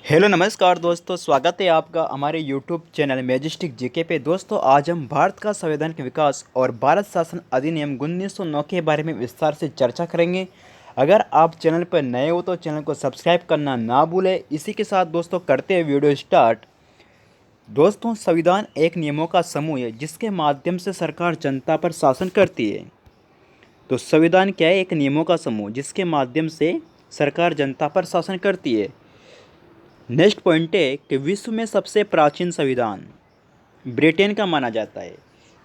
Hello नमस्कार दोस्तों, स्वागत है आपका हमारे यूट्यूब चैनल मैजिस्टिक जीके पे। दोस्तों, आज हम भारत का संवैधानिक विकास और भारत शासन अधिनियम 1909 के बारे में विस्तार से चर्चा करेंगे। अगर आप चैनल पर नए हो तो चैनल को सब्सक्राइब करना ना भूलें। इसी के साथ दोस्तों करते हैं वीडियो स्टार्ट। दोस्तों, संविधान एक नियमों का समूह है जिसके माध्यम से सरकार जनता पर शासन करती है। तो संविधान क्या है? एक नियमों का समूह जिसके माध्यम से सरकार जनता पर शासन करती है। नेक्स्ट पॉइंट है कि विश्व में सबसे प्राचीन संविधान ब्रिटेन का माना जाता है।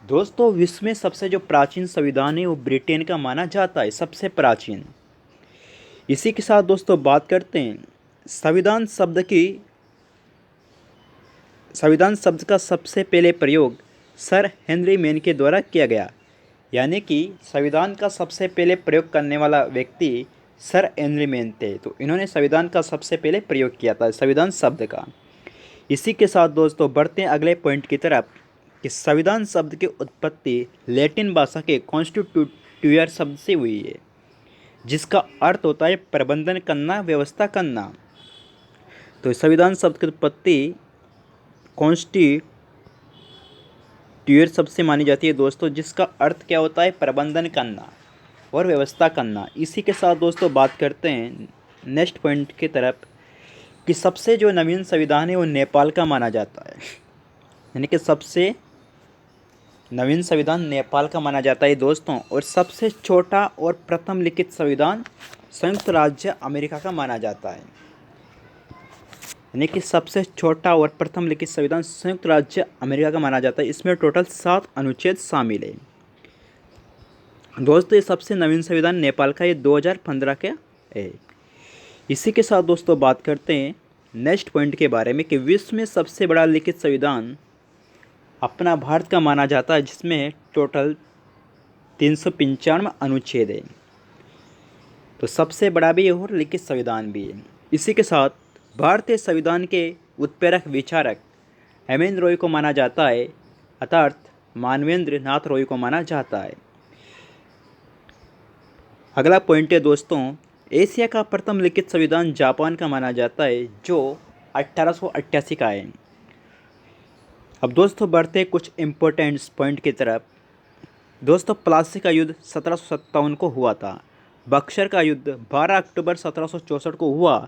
दोस्तों, विश्व में सबसे जो प्राचीन संविधान है वो ब्रिटेन का माना जाता है, सबसे प्राचीन। इसी के साथ दोस्तों बात करते हैं संविधान शब्द का सबसे पहले प्रयोग सर हेनरी मैन के द्वारा किया गया। यानी कि संविधान का सबसे पहले प्रयोग करने वाला व्यक्ति सर हेनरी मैन थे। तो इन्होंने संविधान का सबसे पहले प्रयोग किया था, संविधान शब्द का। इसी के साथ दोस्तों बढ़ते हैं अगले पॉइंट की तरफ कि संविधान शब्द की उत्पत्ति लैटिन भाषा के कॉन्स्टिट्यूयर शब्द से हुई है, जिसका अर्थ होता है प्रबंधन करना, व्यवस्था करना। तो संविधान शब्द की उत्पत्ति कॉन्स्टिट्यूयर शब्द से मानी जाती है दोस्तों, जिसका अर्थ क्या होता है? प्रबंधन करना और व्यवस्था करना। इसी के साथ दोस्तों बात करते हैं नेक्स्ट पॉइंट की तरफ कि सबसे जो नवीन संविधान है वो नेपाल का माना जाता है। यानी कि सबसे नवीन संविधान नेपाल का माना जाता है दोस्तों। और सबसे छोटा और प्रथम लिखित संविधान संयुक्त राज्य अमेरिका का माना जाता है। यानी कि सबसे छोटा और प्रथम लिखित संविधान संयुक्त राज्य अमेरिका का माना जाता है। इसमें टोटल 7 अनुच्छेद शामिल है दोस्तों। ये सबसे नवीन संविधान नेपाल का, ये 2015 का है। इसी के साथ दोस्तों बात करते हैं नेक्स्ट पॉइंट के बारे में कि विश्व में सबसे बड़ा लिखित संविधान अपना भारत का माना जाता है, जिसमें टोटल 395 अनुच्छेद है। तो सबसे बड़ा भी है और लिखित संविधान भी है। इसी के साथ भारतीय संविधान के उत्प्रेरक विचारक हेमेंद्र रॉय को माना जाता है, अर्थात मानवेंद्र नाथ रॉय को माना जाता है। अगला पॉइंट है दोस्तों, एशिया का प्रथम लिखित संविधान जापान का माना जाता है, जो 1888 का है। अब दोस्तों बढ़ते हैं कुछ इम्पोर्टेंट पॉइंट की तरफ। दोस्तों, प्लासी का युद्ध 1757 को हुआ था। बक्सर का युद्ध 12 अक्टूबर 1764 को हुआ।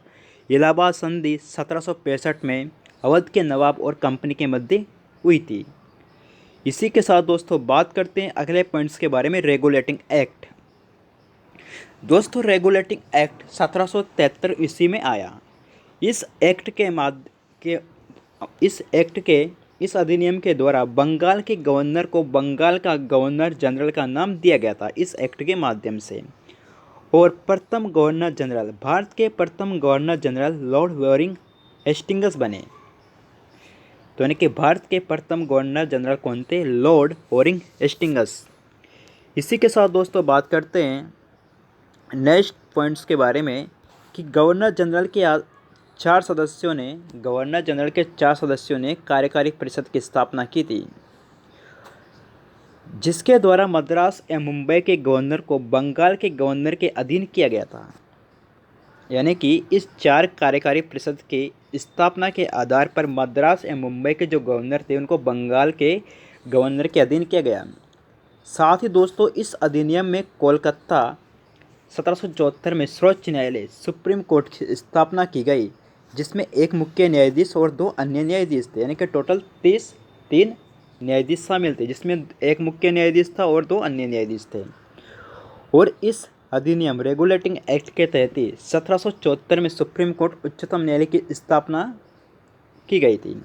इलाहाबाद संधि 1765 में अवध के नवाब और कंपनी के मध्य हुई थी। इसी के साथ दोस्तों बात करते हैं अगले पॉइंट्स के बारे में। Regulating act. दोस्तों, रेगुलेटिंग एक्ट 1773 ईस्वी में आया। इस एक्ट के इस अधिनियम के द्वारा बंगाल के गवर्नर को बंगाल का गवर्नर जनरल का नाम दिया गया था, इस एक्ट के माध्यम से। और प्रथम गवर्नर जनरल, भारत के प्रथम governor general Lord Warren Hastings बने। तो यानी कि भारत के प्रथम गवर्नर जनरल कौन थे? Lord Warren Hastings. इसी के साथ दोस्तों बात करते हैं नेक्स्ट पॉइंट्स के बारे में कि गवर्नर जनरल के 4 सदस्यों ने कार्यकारी परिषद की स्थापना की थी, जिसके द्वारा मद्रास एवं मुंबई के गवर्नर को बंगाल के गवर्नर के अधीन किया गया था। यानी कि इस 4 कार्यकारी परिषद की स्थापना के आधार पर मद्रास एवं मुंबई के जो गवर्नर थे उनको बंगाल के गवर्नर के अधीन किया गया। साथ ही दोस्तों इस अधिनियम में कोलकाता 1774 में सर्वोच्च न्यायालय सुप्रीम कोर्ट की स्थापना की गई, जिसमें एक मुख्य न्यायाधीश और 2 अन्य न्यायाधीश थे। यानी कि टोटल 3 न्यायाधीश शामिल थे, जिसमें एक मुख्य न्यायाधीश था और 2 अन्य न्यायाधीश थे। और इस अधिनियम रेगुलेटिंग एक्ट के तहत ही 1774 में सुप्रीम कोर्ट उच्चतम न्यायालय की स्थापना की गई थी।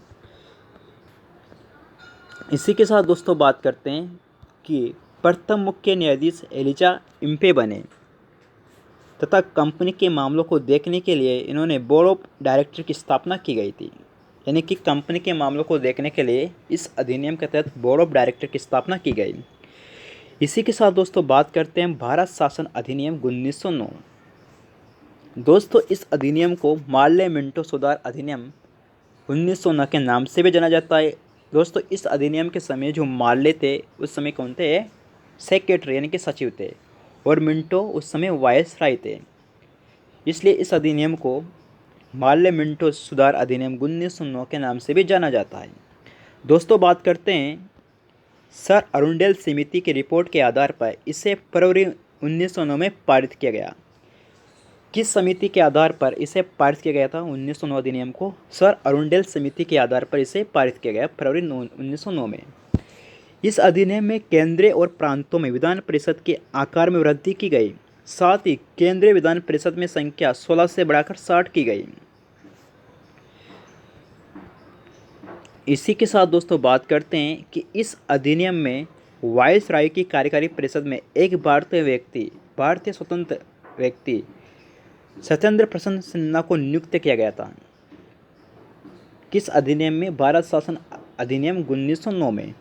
इसी के साथ दोस्तों बात करते हैं कि प्रथम मुख्य न्यायाधीश एलिजा इम्पे बने तथा कंपनी के मामलों को देखने के लिए इन्होंने बोर्ड ऑफ डायरेक्टर की स्थापना की गई थी। यानी कि कंपनी के मामलों को देखने के लिए इस अधिनियम के तहत बोर्ड ऑफ डायरेक्टर की स्थापना की गई। इसी के साथ दोस्तों बात करते हैं भारत शासन अधिनियम 1909। दोस्तों, इस अधिनियम को मार्ले मिंटो सुधार अधिनियम 1909 के नाम से भी जाना जाता है। दोस्तों, इस अधिनियम के समय जो मार्ले थे उस समय कौन थे? सेक्रेटरी यानी कि सचिव थे, और मिंटो उस समय वायसराय थे। इसलिए इस अधिनियम को माल्य मिंटो सुधार अधिनियम 1909 के नाम से भी जाना जाता है। दोस्तों बात करते हैं सर अरुंडेल समिति की रिपोर्ट के आधार पर इसे फरवरी 1909 में पारित किया गया। किस समिति के आधार पर इसे पारित किया गया था 1909 अधिनियम को? सर अरुंडेल समिति के आधार पर इसे पारित किया गया फरवरी 1909 में। इस अधिनियम में केंद्रीय और प्रांतों में विधान परिषद के आकार में वृद्धि की गई, साथ ही केंद्रीय विधान परिषद में संख्या 16 से बढ़ाकर 60 की गई। इसी के साथ दोस्तों बात करते हैं कि इस अधिनियम में वायसराय की कार्यकारी परिषद में एक भारतीय स्वतंत्र व्यक्ति सत्येंद्र प्रसन्न सिन्हा को नियुक्त किया गया था। किस अधिनियम में? भारत शासन अधिनियम 1909 में।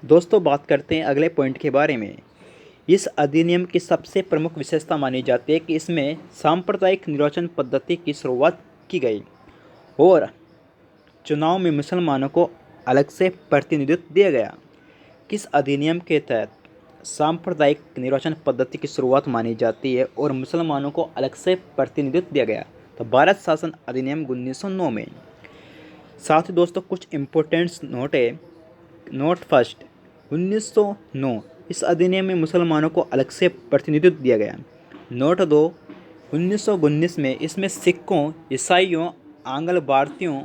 दोस्तों बात करते हैं अगले पॉइंट के बारे में। इस अधिनियम की सबसे प्रमुख विशेषता मानी जाती है कि इसमें सांप्रदायिक निर्वाचन पद्धति की शुरुआत की गई और चुनाव में मुसलमानों को अलग से प्रतिनिधित्व दिया गया। किस अधिनियम के तहत सांप्रदायिक निर्वाचन पद्धति की शुरुआत मानी जाती है और मुसलमानों को अलग से प्रतिनिधित्व दिया गया? तो भारत शासन अधिनियम 1909 में। साथ ही दोस्तों कुछ इम्पोर्टेंट्स नोट है। नोट फर्स्ट, 1909 इस अधिनियम में मुसलमानों को अलग से प्रतिनिधित्व दिया गया। नोट 2, 1919 में इसमें सिखों, ईसाइयों, आंग्ल भारतीयों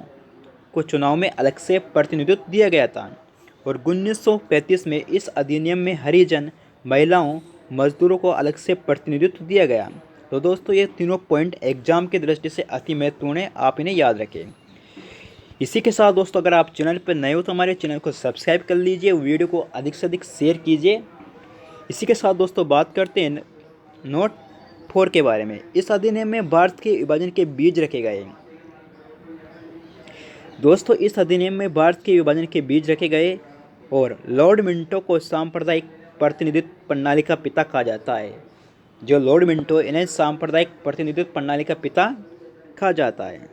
को चुनाव में अलग से प्रतिनिधित्व दिया गया था। और 1935 में इस अधिनियम में हरिजन, महिलाओं, मजदूरों को अलग से प्रतिनिधित्व दिया गया। तो दोस्तों ये तीनों पॉइंट एग्जाम की दृष्टि से अति महत्वपूर्ण है, आप इन्हें याद रखें। इसी के साथ दोस्तों अगर आप चैनल पर नए हो तो हमारे चैनल को सब्सक्राइब कर लीजिए, वीडियो को अधिक से अधिक शेयर कीजिए। इसी के साथ दोस्तों बात करते हैं नोट 4 के बारे में। इस अधिनियम में भारत के विभाजन के बीज रखे गए। दोस्तों इस अधिनियम में भारत के विभाजन के बीज रखे गए और लॉर्ड मिंटो को सांप्रदायिक प्रतिनिधित्व प्रणाली का पिता कहा जाता है। जो लॉर्ड मिंटो, इन्हें सांप्रदायिक प्रतिनिधित्व प्रणाली का पिता कहा जाता है।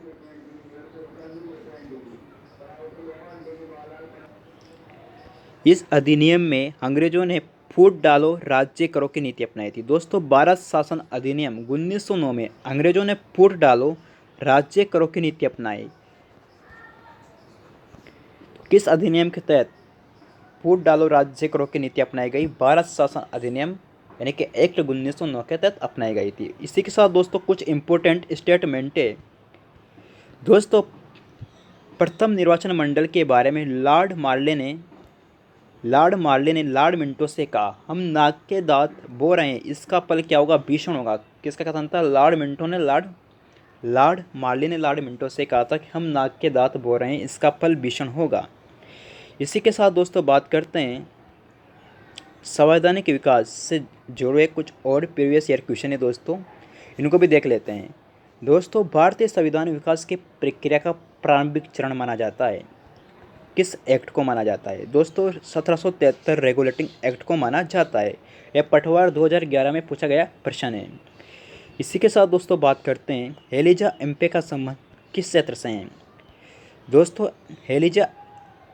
इस अधिनियम में अंग्रेजों ने फूट डालो राज्य करो की नीति अपनाई थी। दोस्तों भारत शासन अधिनियम 1909 में अंग्रेजों ने फूट डालो राज्य करो की नीति अपनाई। किस अधिनियम के तहत फूट डालो राज्य करो की नीति अपनाई गई? भारत शासन अधिनियम यानी कि एक्ट 1909 के तहत अपनाई गई थी। इसी के साथ दोस्तों कुछ इंपॉर्टेंट स्टेटमेंट है। दोस्तों प्रथम निर्वाचन मंडल के बारे में लॉर्ड मार्ले ने लॉर्ड मिंटो से कहा, हम नाक के दांत बो रहे हैं, इसका फल क्या होगा? भीषण होगा। किसका कथन था? लॉर्ड मार्ले ने लॉर्ड मिंटो से कहा था कि हम नाक के दांत बो रहे हैं, इसका फल भीषण होगा। इसी के साथ दोस्तों बात करते हैं संवैधानिक विकास से जुड़े कुछ और प्रीवियस ईयर क्वेश्चन है दोस्तों, इनको भी देख लेते हैं। दोस्तों भारतीय संविधान विकास की प्रक्रिया का प्रारंभिक चरण माना जाता है। किस एक्ट को माना जाता है? दोस्तों 1773 रेगुलेटिंग एक्ट को माना जाता है। यह पटवार 2011 में पूछा गया प्रश्न है। इसी के साथ दोस्तों बात करते हैं हेलिजा एम्पे का संबंध किस क्षेत्र से है? दोस्तों हेलिजा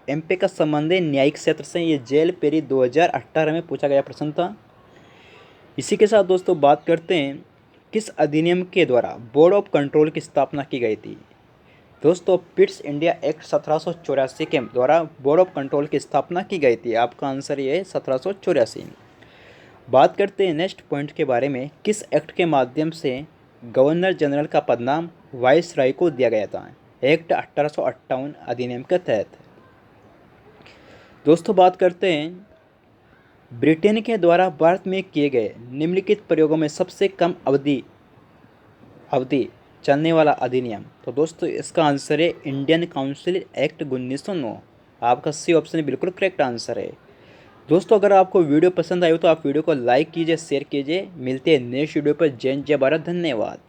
एम्पे का संबंध है न्यायिक क्षेत्र से। ये जेल पेरी 2018 में पूछा गया प्रश्न था। इसी के साथ दोस्तों बात करते हैं किस अधिनियम के द्वारा बोर्ड ऑफ कंट्रोल की स्थापना की गई थी? दोस्तों पिट्स इंडिया एक्ट 1784 के द्वारा बोर्ड ऑफ कंट्रोल की स्थापना की गई थी। आपका आंसर ये है 1784। बात करते हैं नेक्स्ट पॉइंट के बारे में। किस एक्ट के माध्यम से गवर्नर जनरल का पदनाम वायसराय को दिया गया था? एक्ट 1858 अधिनियम के तहत। दोस्तों बात करते हैं ब्रिटेन के द्वारा भारत में किए गए निम्नलिखित प्रयोगों में सबसे कम अवधि चलने वाला अधिनियम। तो दोस्तों इसका आंसर है इंडियन काउंसिल एक्ट 1909। आपका सी ऑप्शन बिल्कुल करेक्ट आंसर है। दोस्तों अगर आपको वीडियो पसंद आई हो तो आप वीडियो को लाइक कीजिए, शेयर कीजिए। मिलते हैं नेक्स्ट वीडियो पर। जय हिंद, जय भारत, धन्यवाद।